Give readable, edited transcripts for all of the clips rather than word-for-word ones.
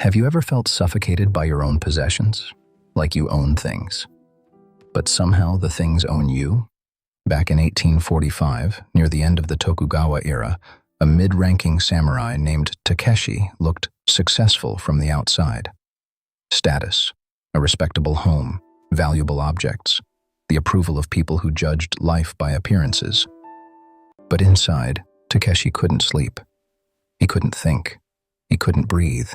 Have you ever felt suffocated by your own possessions? Like you own things, but somehow the things own you? Back in 1845, near the end of the Tokugawa era, a mid-ranking samurai named Takeshi looked successful from the outside. Status, a respectable home, valuable objects, the approval of people who judged life by appearances. But inside, Takeshi couldn't sleep. He couldn't think. He couldn't breathe.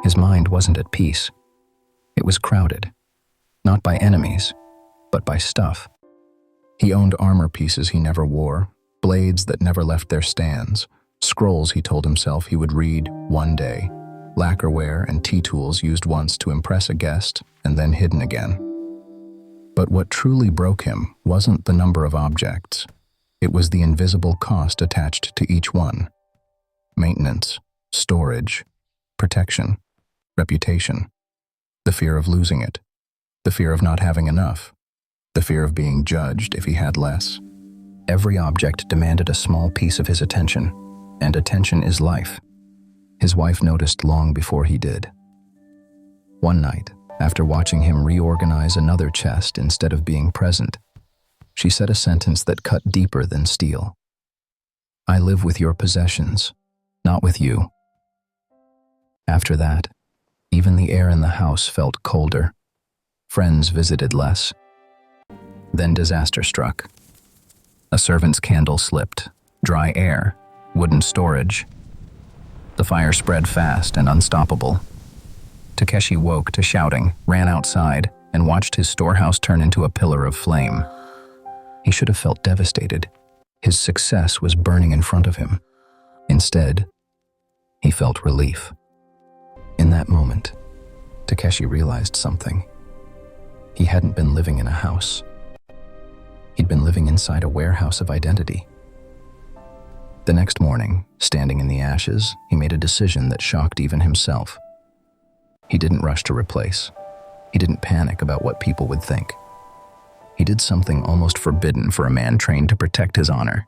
His mind wasn't at peace. It was crowded, not by enemies, but by stuff. He owned armor pieces he never wore, blades that never left their stands, scrolls he told himself he would read one day, lacquerware and tea tools used once to impress a guest and then hidden again. But what truly broke him wasn't the number of objects. It was the invisible cost attached to each one. Maintenance, storage, protection, reputation, the fear of losing it, the fear of not having enough, the fear of being judged if he had less. Every object demanded a small piece of his attention, and attention is life. His wife noticed long before he did. One night, after watching him reorganize another chest instead of being present, she said a sentence that cut deeper than steel. "I live with your possessions, not with you." After that, even the air in the house felt colder. Friends visited less. Then disaster struck. A servant's candle slipped, dry air, wooden storage. The fire spread fast and unstoppable. Takeshi woke to shouting, ran outside, and watched his storehouse turn into a pillar of flame. He should have felt devastated. His success was burning in front of him. Instead, he felt relief. In that moment, Takeshi realized something. He hadn't been living in a house. He'd been living inside a warehouse of identity. The next morning, standing in the ashes, he made a decision that shocked even himself. He didn't rush to replace. He didn't panic about what people would think. He did something almost forbidden for a man trained to protect his honor.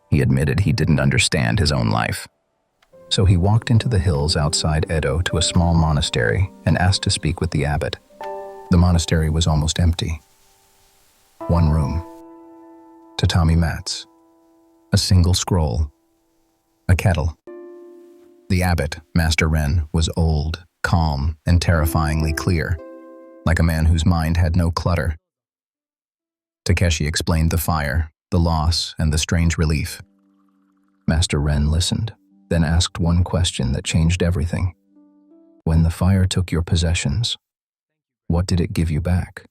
He admitted he didn't understand his own life. So he walked into the hills outside Edo to a small monastery and asked to speak with the abbot. The monastery was almost empty. One room, tatami mats, a single scroll, a kettle. The abbot, Master Ren, was old, calm, and terrifyingly clear, like a man whose mind had no clutter. Takeshi explained the fire, the loss, and the strange relief. Master Ren listened, then asked one question that changed everything. "When the fire took your possessions, what did it give you back?"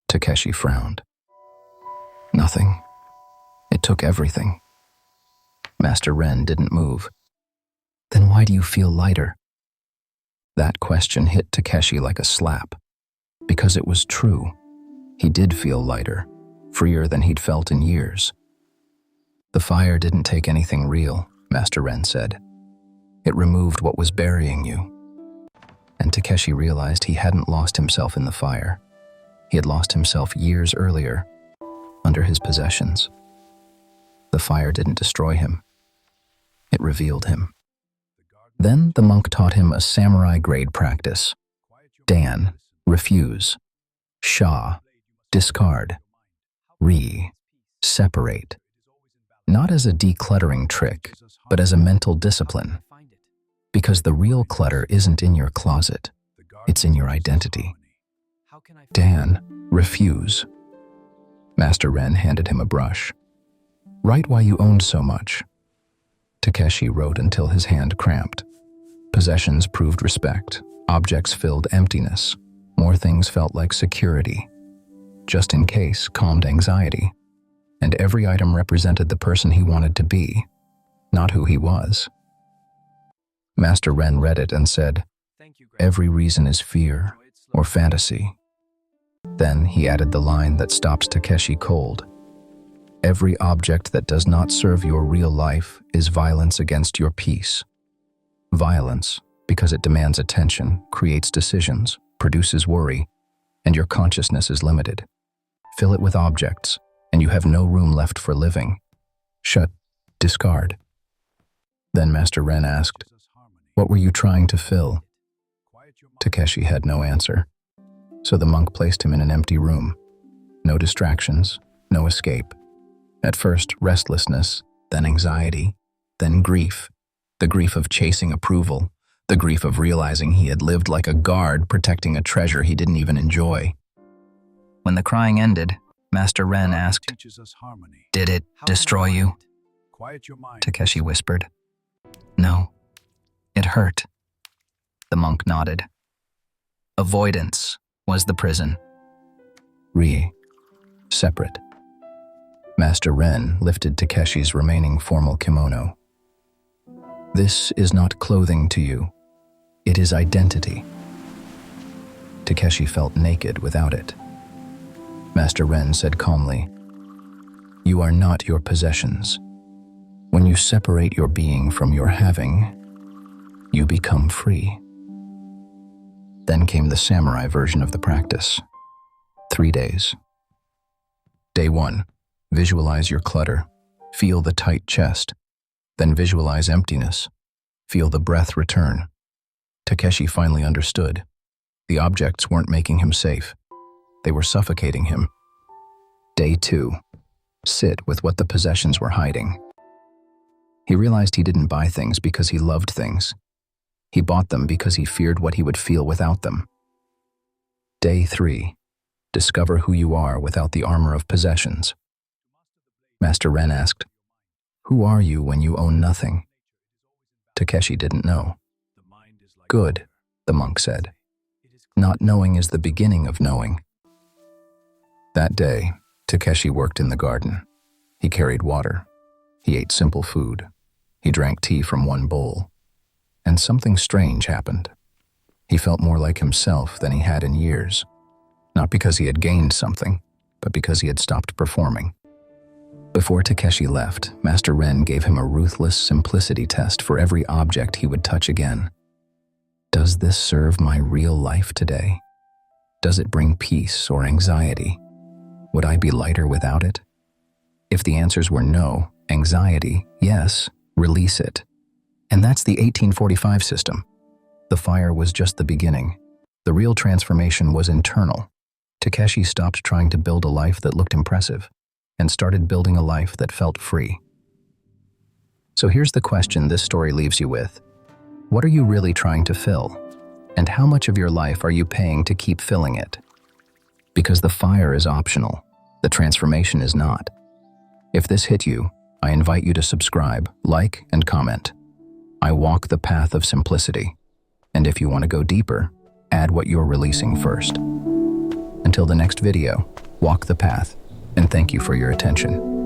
Takeshi frowned. "Nothing. It took everything." Master Ren didn't move. "Then why do you feel lighter?" That question hit Takeshi like a slap. Because it was true. He did feel lighter, freer than he'd felt in years. "The fire didn't take anything real," Master Ren said. "It removed what was burying you." And Takeshi realized he hadn't lost himself in the fire. He had lost himself years earlier, under his possessions. The fire didn't destroy him. It revealed him. Then the monk taught him a samurai-grade practice. Dan, refuse. Sha, discard. Re, separate. Not as a decluttering trick, but as a mental discipline. Because the real clutter isn't in your closet, it's in your identity. Dan, refuse. Master Ren handed him a brush. "Write why you owned so much." Takeshi wrote until his hand cramped. Possessions proved respect. Objects filled emptiness. More things felt like security. Just in case calmed anxiety. And every item represented the person he wanted to be, not who he was. Master Ren read it and said, "Every reason is fear or fantasy." Then he added the line that stops Takeshi cold. "Every object that does not serve your real life is violence against your peace." Violence, because it demands attention, creates decisions, produces worry, and your consciousness is limited. Fill it with objects, and you have no room left for living. Shut, discard. Then Master Ren asked, What were you trying to fill? Takeshi had no answer. So the monk placed him in an empty room. No distractions, no escape. At first, restlessness, then anxiety, then grief. The grief of chasing approval, the grief of realizing he had lived like a guard protecting a treasure he didn't even enjoy. When the crying ended, Master Ren asked, "Did it destroy you?" Takeshi whispered, "No, it hurt." The monk nodded. Avoidance was the prison. Separate. Master Ren lifted Takeshi's remaining formal kimono. "This is not clothing to you. It is identity." Takeshi felt naked without it. Master Ren said calmly, "You are not your possessions. When you separate your being from your having, you become free." Then came the samurai version of the practice. 3 days. Day 1. Visualize your clutter. Feel the tight chest. Then visualize emptiness. Feel the breath return. Takeshi finally understood. The objects weren't making him safe. They were suffocating him. Day 2. Sit with what the possessions were hiding. He realized he didn't buy things because he loved things. He bought them because he feared what he would feel without them. Day 3. Discover who you are without the armor of possessions. Master Ren asked, "Who are you when you own nothing?" Takeshi didn't know. "Good," the monk said. "Not knowing is the beginning of knowing." That day, Takeshi worked in the garden. He carried water. He ate simple food. He drank tea from one bowl. And something strange happened. He felt more like himself than he had in years. Not because he had gained something, but because he had stopped performing. Before Takeshi left, Master Ren gave him a ruthless simplicity test for every object he would touch again. Does this serve my real life today? Does it bring peace or anxiety? Would I be lighter without it? If the answers were no, anxiety, yes, release it. And that's the 1845 system. The fire was just the beginning. The real transformation was internal. Takeshi stopped trying to build a life that looked impressive and started building a life that felt free. So here's the question this story leaves you with. What are you really trying to fill? And how much of your life are you paying to keep filling it? Because the fire is optional. The transformation is not. If this hit you, I invite you to subscribe, like, and comment. I walk the path of simplicity. And if you want to go deeper, add what you're releasing first. Until the next video, walk the path, and thank you for your attention.